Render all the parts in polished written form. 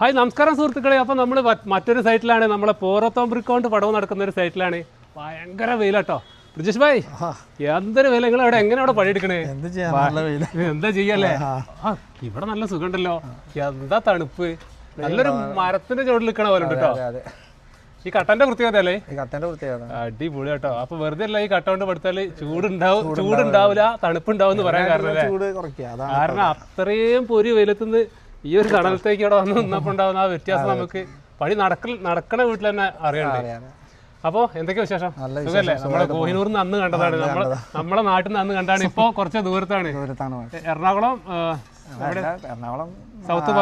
Hi നമസ്കാരം സുഹൃത്തുക്കളെ. അപ്പോൾ നമ്മൾ മറ്റൊരു സൈറ്റിലാണ്, നമ്മളെ പോറത്തോംബ്രിക്കോണ്ട് പടവ് നടക്കുന്ന ഒരു സൈറ്റിലാണ്. ഭയങ്കര വെയിലാട്ടോ ബ്രിജേഷ് ഭായ്, എന്തൊരു വെയിൽ. നിങ്ങൾ അവിടെ എങ്ങനെ അവിടെ പണിയെടുക്കണേ? എന്താ ചെയ്യല്ലേ? ഇവിടെ നല്ല സുഖമുണ്ടല്ലോ, എന്താ തണുപ്പ്, നല്ലൊരു മരത്തിന്റെ ചുവട്ടിൽ നിൽക്കണ പോലെ ഉണ്ട് കേട്ടോ. ഈ കട്ടന്റെ പ്രത്യേകത അല്ലേ? അടിപൊളി കേട്ടോ. അപ്പൊ വെറുതെ അല്ല ഈ കട്ട കൊണ്ട് പടുത്താല് ചൂടുണ്ടാവില്ല, തണുപ്പുണ്ടാവും എന്ന് പറയാൻ കാരണം അത്രയും പൊരി വെയിലത്തുനിന്ന് ഈ ഒരു കടലത്തേക്ക് ഇവിടെ വന്ന് നിന്നപ്പോ ഉണ്ടാവുന്ന ആ വ്യത്യാസം നമുക്ക് പണി നടക്കണ വീട്ടിൽ തന്നെ അറിയണ്ടേ. അപ്പോ എന്തൊക്കെയാ വിശേഷം? സുഖല്ലേ? നമ്മളെ കോഹിനൂറിൽ നിന്ന് അന്ന് കണ്ടതാണ്, നമ്മളെ നാട്ടിൽ നിന്ന് അന്ന് കണ്ടാണ്. ഇപ്പൊ കുറച്ച് ദൂരത്താണ്, എറണാകുളം സൗത്ത്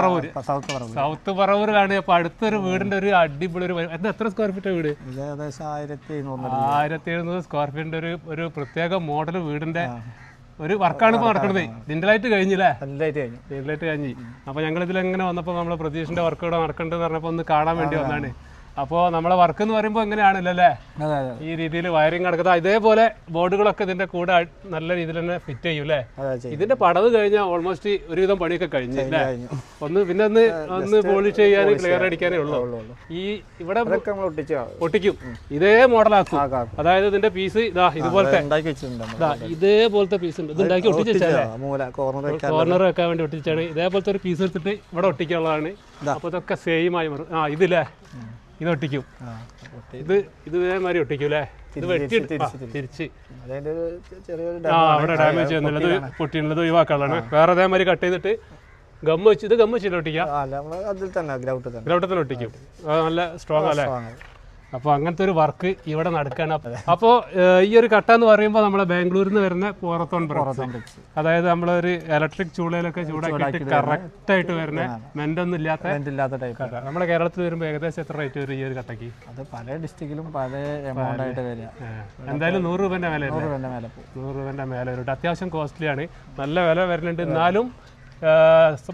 പറവൂരിലാണ്. അപ്പൊ അടുത്തൊരു വീടിന്റെ ഒരു അടിപൊളി ഒരു എത്ര സ്ക്വയർ ഫീറ്റ് വീട്? 1700 സ്ക്വയർ ഫീറ്റിന്റെ ഒരു പ്രത്യേക മോഡൽ വീടിന്റെ ഒരു വർക്കാണ് ഇപ്പൊ നടക്കുന്നത്. ലിൻഡലൈറ്റ് കഴിഞ്ഞില്ലേ? ലിൻഡലൈറ്റ് കഴിഞ്ഞ്. അപ്പൊ ഞങ്ങൾ ഇതിലെങ്ങനെ വന്നപ്പോ നമ്മളെ പ്രതീഷിന്റെ വർക്ക് ഇവിടെ നടക്കണ്ടെന്ന് പറഞ്ഞപ്പോ ഒന്ന് കാണാൻ വേണ്ടി വന്നാണ്. അപ്പോൾ നമ്മളെ വർക്ക് എന്ന് പറയുമ്പോൾ എങ്ങനെയാണല്ലേ ഈ രീതിയിൽ വയറിങ് നടക്കുന്നത്. ഇതേപോലെ ബോർഡുകളൊക്കെ ഇതിന്റെ കൂടെ നല്ല രീതിയിൽ തന്നെ ഫിറ്റ് ചെയ്യും അല്ലേ? ഇതിന്റെ പടവ് കഴിഞ്ഞാൽ ഓൾമോസ്റ്റ് ഒരുവിധം പണിയൊക്കെ കഴിഞ്ഞു അല്ലേ? പിന്നെ ഒന്ന് പോളിഷ് ചെയ്യാൻ, ക്ലിയർ അടിക്കാനേ ഉള്ളൂ. ഈ ഇവിടെ ഒട്ടിക്കും, ഇതേ മോഡലാക്കും. അതായത് ഇതിന്റെ പീസ് ഇതുപോലത്തെ ഇതേപോലത്തെ പീസ് ഉണ്ട്. ഇത് ഉണ്ടാക്കി ഒട്ടിച്ചാണ്, കോർണർ വെക്കാൻ വേണ്ടി ഒട്ടിച്ചാണ്. ഇതേപോലത്തെ ഒരു പീസ് എടുത്തിട്ട് ഇവിടെ ഒട്ടിക്കാനുള്ളതാണ്. അപ്പൊ ഇതൊക്കെ സെയിം ആയി മാറും. ഇതില്ലേ, ഇത് ഒട്ടിക്കും, ഇത് ഇതേമാതിരി ഒട്ടിക്കും അല്ലേ? ഇത് വെട്ടി തിരിച്ച് അവിടെ ഡാമേജ് ചെയ്യുന്നുള്ളത് പൊട്ടിയുള്ളത് ഒഴിവാക്കാനുള്ളതാണ്. വേറെ അതേമാതിരി കട്ട് ചെയ്തിട്ട് ഗമ്മ വെച്ച്, ഇത് ഗമ്മ വെച്ചിട്ട് ഒട്ടിക്കാം, ഗ്രൗട്ടിൽ തന്നെ ഒട്ടിക്കും. നല്ല സ്ട്രോങ് അല്ലേ? അപ്പോൾ അങ്ങനത്തെ ഒരു വർക്ക് ഇവിടെ നടക്കുകയാണ്. അപ്പോൾ ഈ ഒരു കട്ട എന്ന് പറയുമ്പോൾ നമ്മളെ ബാംഗ്ലൂരിൽ നിന്ന് വരുന്ന പോറത്തോംബ്രിക്സ്, അതായത് നമ്മളൊരു ഇലക്ട്രിക് ചൂളയിലൊക്കെ ചൂടാക്കിയിട്ട് കറക്റ്റായിട്ട് വരുന്ന മെൻ്റൊന്നും ഇല്ലാത്ത ടൈപ്പ്. നമ്മുടെ കേരളത്തിൽ വരുമ്പോൾ ഏകദേശം എത്ര റേറ്റ് വരും ഈ ഒരു കട്ടയ്ക്ക്? അത് പല ഡിസ്ട്രിക്റ്റിലും പല എമൗണ്ട് ആയിട്ട് വരിക. എന്തായാലും 100 രൂപേൻ്റെ മേലെ 100 രൂപേൻ്റെ മേലെ വരും. അത്യാവശ്യം കോസ്റ്റ്ലിയാണ്, നല്ല വില വരുന്നുണ്ട്. എന്നാലും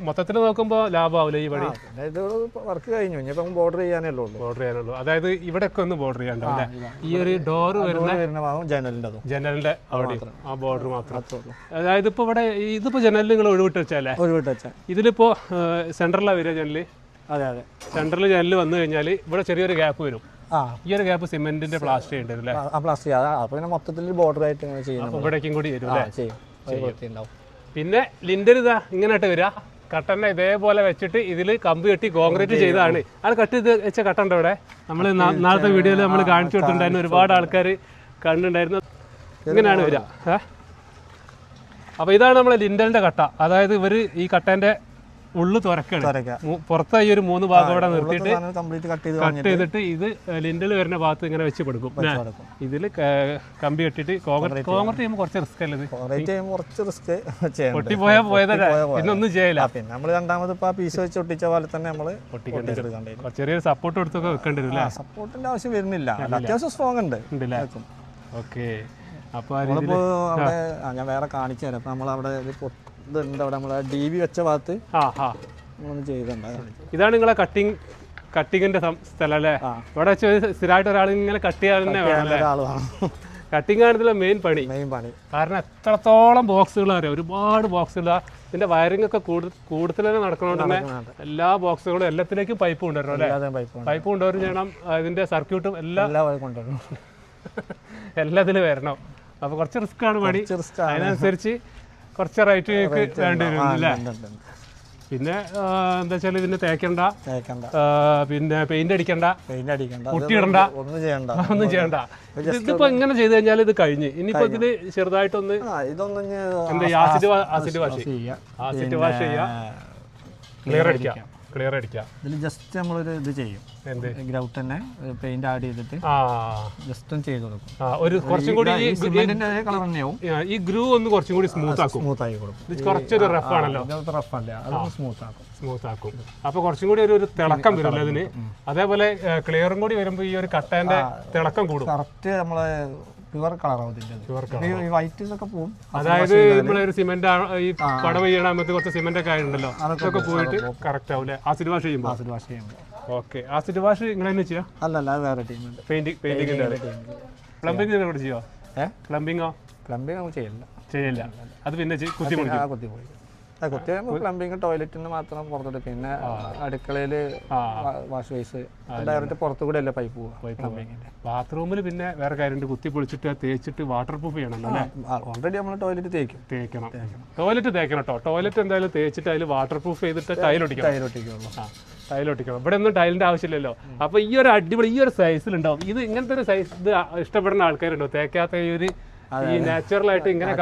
മൊത്തത്തിൽ നോക്കുമ്പോൾ ലാഭമാവില്ല ഈ പണി. വർക്ക് കഴിഞ്ഞു, ഇനിയിപ്പം ബോർഡർ ചെയ്യാനുള്ളൂ. അതായത് ഇവിടെ ഒക്കെ ഒന്ന് ബോർഡർ ചെയ്യാണ്ടാവും. ഈ ഒരു ഡോറ് വരുന്ന ജനലിന്റെ അവിടെ ആ ബോർഡർ മാത്രം. അതായത് ഇപ്പൊ ഇവിടെ ഇതിപ്പോ ജനലിൽ നിങ്ങൾ ഒഴിവിട്ട് വെച്ചാലേ? ഇതിലിപ്പോ സെന്ററിലാണ് വരിക ജനല്. അതെ, സെന്ററിൽ ജനല് വന്നു കഴിഞ്ഞാൽ ഇവിടെ ചെറിയൊരു ഗ്യാപ്പ് വരും. ഈ ഒരു ഗ്യാപ്പ് സിമെന്റിന്റെ പ്ലാസ്റ്റർ ചെയ്യേണ്ടി മൊത്തത്തിൽ ബോർഡർ ആയിട്ട് ഇവിടേക്കും കൂടി വരും അല്ലേ? പിന്നെ ലിൻഡർ ഇതാ ഇങ്ങനെയായിട്ട് വരിക. കട്ടന്നെ ഇതേപോലെ വെച്ചിട്ട് ഇതിൽ കമ്പി കെട്ടി കോൺക്രീറ്റ് ചെയ്തതാണ്. അത് കട്ട് ചെയ്ത് വെച്ച കട്ടുണ്ട് ഇവിടെ. നമ്മൾ നാളത്തെ വീഡിയോയിൽ നമ്മൾ കാണിച്ചു കൊടുത്തിട്ടുണ്ടായിരുന്നു, ഒരുപാട് ആൾക്കാർ കണ്ടിട്ടുണ്ടായിരുന്നു. ഇങ്ങനെയാണ് വരിക. അപ്പോൾ ഇതാണ് നമ്മളെ ലിൻഡറിന്റെ കട്ട. അതായത് ഇവർ ഈ കട്ടേന്റെ ഉള്ളു തുറക്കാണ്, പുറത്തെ ഈ ഒരു 3 ഭാഗം ഇവിടെ നിർത്തിയിട്ട് കട്ട് ചെയ്തിട്ട് ഇത് ലിൻഡൽ വരുന്ന ഭാഗത്ത് ഇങ്ങനെ വെച്ച് കൊടുക്കും. ഇതിൽ കമ്പി കെട്ടിട്ട് കോൺക്രീറ്റ് ചെയ്യുമ്പോൾ കുറച്ച് റിസ്ക് അല്ലേ? പൊട്ടിപ്പോയാൽ പോയതല്ലേ, പിന്നെ ഒന്നും ചെയ്യില്ല. പിന്നെ നമ്മൾ രണ്ടാമത് പീസ് വെച്ച് ഒട്ടിച്ച പോലെ തന്നെ നമ്മൾ ചെറിയൊരു സപ്പോർട്ട് എടുത്തൊക്കെ വെക്കേണ്ടി വരും. സപ്പോർട്ടിന്റെ ആവശ്യം വരുന്നില്ല, അത്യാവശ്യം സ്ട്രോങ് ഉണ്ട്. ഓക്കെ, അപ്പോൾ ഞാൻ വേറെ കാണിച്ചു തരാം. അപ്പൊ നമ്മളവിടെ ഇതുണ്ട്, അവിടെ നമ്മളെ DB വെച്ച ഭാഗത്ത് ഇതാണ് നിങ്ങളെ കട്ടിങ്ങിന്റെ സ്ഥലം അല്ലേ? ഇവിടെ വെച്ച് സ്ഥിരമായിട്ട് ഒരാൾ ഇങ്ങനെ കട്ട് ചെയ്യാൻ തന്നെ വേണം. കട്ടിങ് ആണ് ഇതിലെ മെയിൻ പണി. കാരണം എത്രത്തോളം ബോക്സുകൾ അറിയാം, ഒരുപാട് ബോക്സുകൾ. ഇതിന്റെ വയറിംഗ് ഒക്കെ കൂടുതൽ തന്നെ നടക്കണോണ്ട് തന്നെ എല്ലാ ബോക്സുകളും എല്ലാത്തിലേക്കും പൈപ്പ് കൊണ്ടുവരണം അല്ലേ? പൈപ്പ് കൊണ്ടുവരും ചെയ്യണം, ഇതിന്റെ സർക്യൂട്ടും എല്ലാത്തിലും വരണം. അപ്പൊ കുറച്ച് റിസ്ക് ആണ് പണി. അതിനനുസരിച്ച് കുറച്ച് റേറ്റ് വേണ്ടി വരും അല്ലേ? പിന്നെ എന്താ വെച്ചാൽ ഇതിന് തേക്കണ്ട, പിന്നെ പെയിന്റ് അടിക്കണ്ട, കുട്ടിയിടണ്ട, ഒന്നും ചെയ്യണ്ട. ഇതിപ്പോ എങ്ങനെ ചെയ്ത് കഴിഞ്ഞാൽ ഇത് കഴിഞ്ഞ്. ഇനിയിപ്പോ ഇതില് ചെറുതായിട്ടൊന്ന് ആസിഡ് വാഷ് ചെയ്യാം, ക്ലിയർ അടിക്കാം. ഇതിൽ ജസ്റ്റ് നമ്മളൊരു ഇത് ചെയ്യും, ഗ്രൗട്ട് തന്നെ പെയിന്റ് ആഡ് ചെയ്തിട്ട് ജസ്റ്റ് ചെയ്ത് കൊടുക്കും. കുറച്ചും കൂടി കളർ തന്നെയാവും. ഈ ഗ്രൂ ഒന്ന് കുറച്ചും കൂടി സ്മൂത്ത് ആയി കൊടുക്കും. കുറച്ചൊരു റഫ് ആണല്ലോ, റഫല്ലേ, അത് സ്മൂത്ത് ആക്കും. അപ്പൊ കുറച്ചും കൂടി ഒരു തിളക്കം വരും അതിന്. അതേപോലെ ക്ലിയറും കൂടി വരുമ്പോ ഈ ഒരു കട്ടേന്റെ തിളക്കം കൂടും. കറക്റ്റ് നമ്മളെ പ്യുവർ കളറാവും. വൈറ്റ് ഒക്കെ പോകും. അതായത് നമ്മളൊരു സിമെന്റ് ഈ പടവ് ചെയ്യണമത്തെ കുറച്ച് സിമെന്റ് ഒക്കെ ആയിട്ടുണ്ടല്ലോ, അതൊക്കെ പോയിട്ട് കറക്റ്റ് ആവൂലെ ആസിഡ് വാഷ് ചെയ്യുമ്പോൾ? ഓക്കെ, ആസിഡ് വാഷ് നിങ്ങൾ തന്നെ ചെയ്യാം? അല്ലല്ല, വേറെ ടീം പെയിന്റിങ്ങിന്റെ പ്ലംബിംഗ് കൂടെ ചെയ്യോ? പ്ലംബിംഗ് ചെയ്യില്ല. അത് പിന്നെ കുത്തി പൊളിക്കും. കുത്തിയാകുമ്പോൾ പ്ലംബിങ് ടോയ്ലറ്റിന് മാത്രം പുറത്തോട്ട്, പിന്നെ അടുക്കളയിൽ വാഷ് ബേസ് ഡയറക്റ്റ് പുറത്തു കൂടെ അല്ലേ പൈപ്പ് പോവുക. ബാത്റൂമിൽ പിന്നെ വേറെ കാര്യമുണ്ട്, കുത്തി പൊളിച്ചിട്ട് തേച്ചിട്ട് വാട്ടർ പ്രൂഫ് ചെയ്യണം അല്ലേ? ഓൾറെഡി നമ്മൾ ടോയ്ലറ്റ് തേക്കണം. ടോയ്ലറ്റ് തേക്കണം കേട്ടോ. ടോയ്ലറ്റ് എന്തായാലും തേച്ചിട്ട് അതിൽ വാട്ടർ പ്രൂഫ് ചെയ്തിട്ട് ടൈലൊട്ടിക്കണം. ടൈലൊട്ടിക്കണം. ഇവിടെ ഒന്നും ടൈലിന്റെ ആവശ്യമില്ലല്ലോ. അപ്പൊ ഈ ഒരു അടിപൊളി ഈ ഒരു സൈസിലുണ്ടാവും. ഇത് ഇങ്ങനത്തെ ഒരു സൈസ് ഇത് ഇഷ്ടപ്പെടുന്ന ആൾക്കാരുണ്ടോ? തേക്കാത്ത ഈ നാച്ചുറൽ ആയിട്ട് ഇങ്ങനെ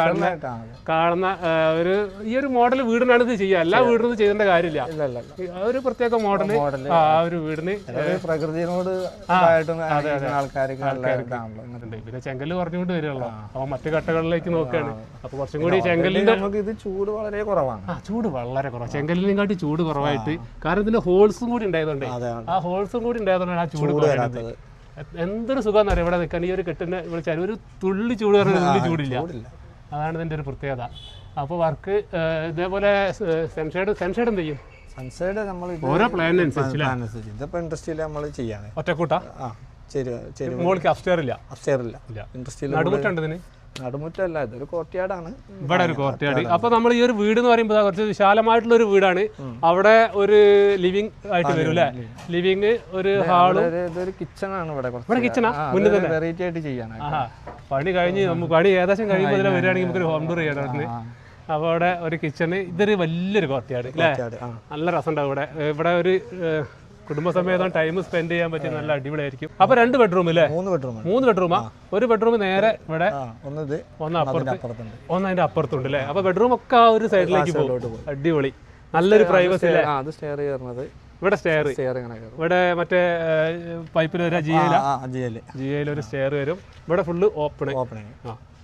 കാണുന്ന ഒരു ഈ ഒരു മോഡൽ വീടിനാണ് ഇത് ചെയ്യുക. എല്ലാ വീടിനും ചെയ്യേണ്ട കാര്യമില്ല. ഒരു പ്രത്യേക മോഡല് ആ ഒരു വീടിന് പ്രകൃതിയോട് പിന്നെ ചെങ്കല് കുറഞ്ഞുകൊണ്ട് വരികയുള്ളൂ. അപ്പൊ മറ്റു കട്ടകളിലേക്ക് നോക്കുകയാണ്. അപ്പൊ കുറച്ചും കൂടി ചെങ്കലിന്റെ ഇത് ചൂട് വളരെ കുറവാണ്. ചൂട് വളരെ കുറവാണ്. ചെങ്കലിനെയും കാട്ടി ചൂട് കുറവായിട്ട്. കാരണം ഇതിന്റെ ഹോൾസും കൂടി ഉണ്ടായതുകൊണ്ട് ആ ഹോൾസും കൂടി ഉണ്ടായതുകൊണ്ടാണ് ആ ചൂട് കുറയുന്നത്. എന്തൊരു സുഖമെന്ന് അറിയാം ഇവിടെ നിൽക്കാൻ. ഈ ഒരു കെട്ടിന്റെ വിളിച്ചാൽ ഒരു തുള്ളി ചൂട് പറഞ്ഞ ചൂടില്ല. അതാണ് ഇതിന്റെ ഒരു പ്രത്യേകത. അപ്പോൾ വർക്ക് ഇതേപോലെ സൺഷൈഡ് എന്ത് ചെയ്യും? സൺസൈഡ് നമ്മൾ ഓരോ പ്ലാനിനനുസരിച്ച് ഇതിപ്പോ ഇൻഡസ്ട്രിയിൽ നമ്മൾ ചെയ്യാണ്. ഒറ്റക്കൂട്ടാ മോൾക്ക് അപ്സ്റ്റെയർ ഇല്ല. ഇൻഡസ്ട്രിയിൽ നടുമുറ്റുണ്ട് ഇതിന്. നടുമുറ്റല്ല, ഇതൊരു കോർട്ട്യാർഡാണ്. ഇവിടെ ഒരു കോർട്ട്യാർഡ്. അപ്പൊ നമ്മൾ ഈ ഒരു വീട് എന്ന് പറയുമ്പോൾ കുറച്ച് വിശാലമായിട്ടുള്ള ഒരു വീടാണ്. അവിടെ ഒരു ലിവിംഗ് ആയിട്ട് വരും അല്ലെ? ലിവിംഗ്, ഒരു ഹാള്, ഇതൊരു കിച്ചൺ ആണ്. ഇവിടെ കിച്ചണാ മുന്നിൽ തന്നെ വെറൈറ്റി ആയിട്ട് ചെയ്യാണ്. പണി കഴിഞ്ഞ് നമുക്ക് പണി ഏകദേശം കഴിയുമ്പോൾ ഇതിനെ വരികയാണെങ്കിൽ നമുക്കൊരു ഹോം ടൂർ ചെയ്യണം അവിടുന്ന്. അപ്പോൾ അവിടെ ഒരു കിച്ചണ്, ഇതൊരു വലിയൊരു കോർട്ട്യാർഡ് അല്ലേ? നല്ല രസമുണ്ടാവും ഇവിടെ. ഇവിടെ ഒരു കുടുംബസമേതം ടൈം സ്പെൻഡ് ചെയ്യാൻ പറ്റിയ നല്ല അടിപൊളിയായിരിക്കും. അപ്പൊ 2 ബെഡ്റൂം അല്ലേ? 3 ബെഡ്റൂമാ. ഒരു ബെഡ്റൂം നേരെ ഇവിടെ, ഒന്ന് അപ്പുറത്ത്, ഒന്ന് അതിന്റെ അപ്പുറത്തുണ്ട് അല്ലേ? അപ്പൊ ബെഡ്റൂം ഒക്കെ ആ ഒരു സൈഡിലേക്ക് പോകും. അടിപൊളി, നല്ലൊരു പ്രൈവസി അല്ലേ? ഇവിടെ സ്റ്റെയർ, ഇവിടെ മറ്റേ പൈപ്പിൽ വരാ ജിയയിൽ ഒരു സ്റ്റെയർ വരും. ഇവിടെ ഫുള്ള് ഓപ്പൺ.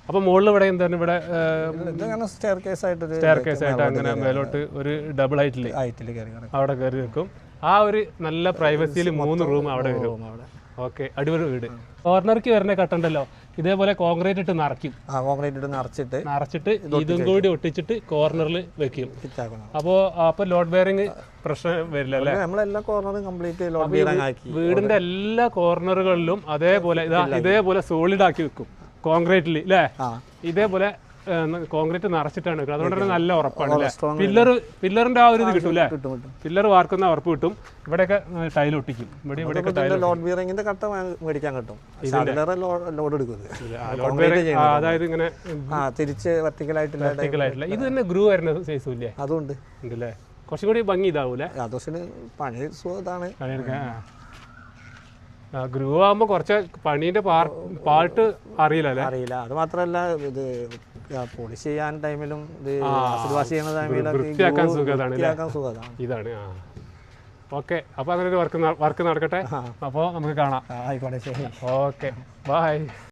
അപ്പൊ മുകളിൽ ഇവിടെ എന്താണ്? ഇവിടെ സ്റ്റെയർ കേസ് ആയിട്ട് അങ്ങനെ മേലോട്ട് ഒരു ഡബിൾ ഹൈറ്റില് അവിടെ കയറി നിൽക്കും. ആ ഒരു നല്ല പ്രൈവസിയിൽ 3 റൂം അവിടെ വരും. ഓക്കെ, അടിപൊളി വീട്. കോർണർക്ക് വരുന്ന കട്ടുണ്ടല്ലോ, ഇതേപോലെ കോൺക്രീറ്റ് ഇട്ട് നിറച്ചിട്ട് ഇതും കൂടി ഒട്ടിച്ചിട്ട് കോർണറിൽ വെക്കും. അപ്പൊ ലോഡ് ബെയറിംഗ് പ്രശ്നം വരില്ല അല്ലേ? വീടിന്റെ എല്ലാ കോർണറുകളിലും ഇതേപോലെ സോളിഡ് ആക്കി വെക്കും കോൺക്രീറ്റിൽ അല്ലേ? ഇതേപോലെ കോൺക്രീറ്റ് നിറച്ചിട്ടാണ് വെക്കുന്നത്. അതുകൊണ്ട് തന്നെ നല്ല ഉറപ്പാണ് അല്ലേ? പില്ലറിന്റെ ആ ഒരു ഇത് കിട്ടും അല്ലേ? പില്ലർ വാർക്കുന്ന ഉറപ്പ് കിട്ടും. ഇവിടെയൊക്കെ ടൈൽ ഒട്ടിക്കും. ഇവിടെയൊക്കെ അതായത് ഇങ്ങനെ തിരിച്ച് വെർട്ടിക്കലായിട്ടില്ല. ഇത് തന്നെ ഗ്രൂ വരുന്ന സൈസും ഇല്ലേ? അതുകൊണ്ട് ഉണ്ടല്ലേ? കുറച്ചും കൂടി ഭംഗി ഇതാവൂലേ? പണി സുഖതാണ്. ഗ്രൂ ആകുമ്പോ കുറച്ച് പണീന്റെ പാർട്ട് അറിയില്ല. അത് മാത്രല്ല, ഇത് പോളിഷ് ചെയ്യാൻ ടൈമിലും വൃത്തിയാക്കാൻ സുഖതാണ്. ഇതാണ്. ഓക്കെ, അപ്പൊ അങ്ങനെ ഒരു വർക്ക് നടക്കട്ടെ. അപ്പൊ നമുക്ക് കാണാം. ആയിക്കോട്ടെ, ശരി. Okay, by.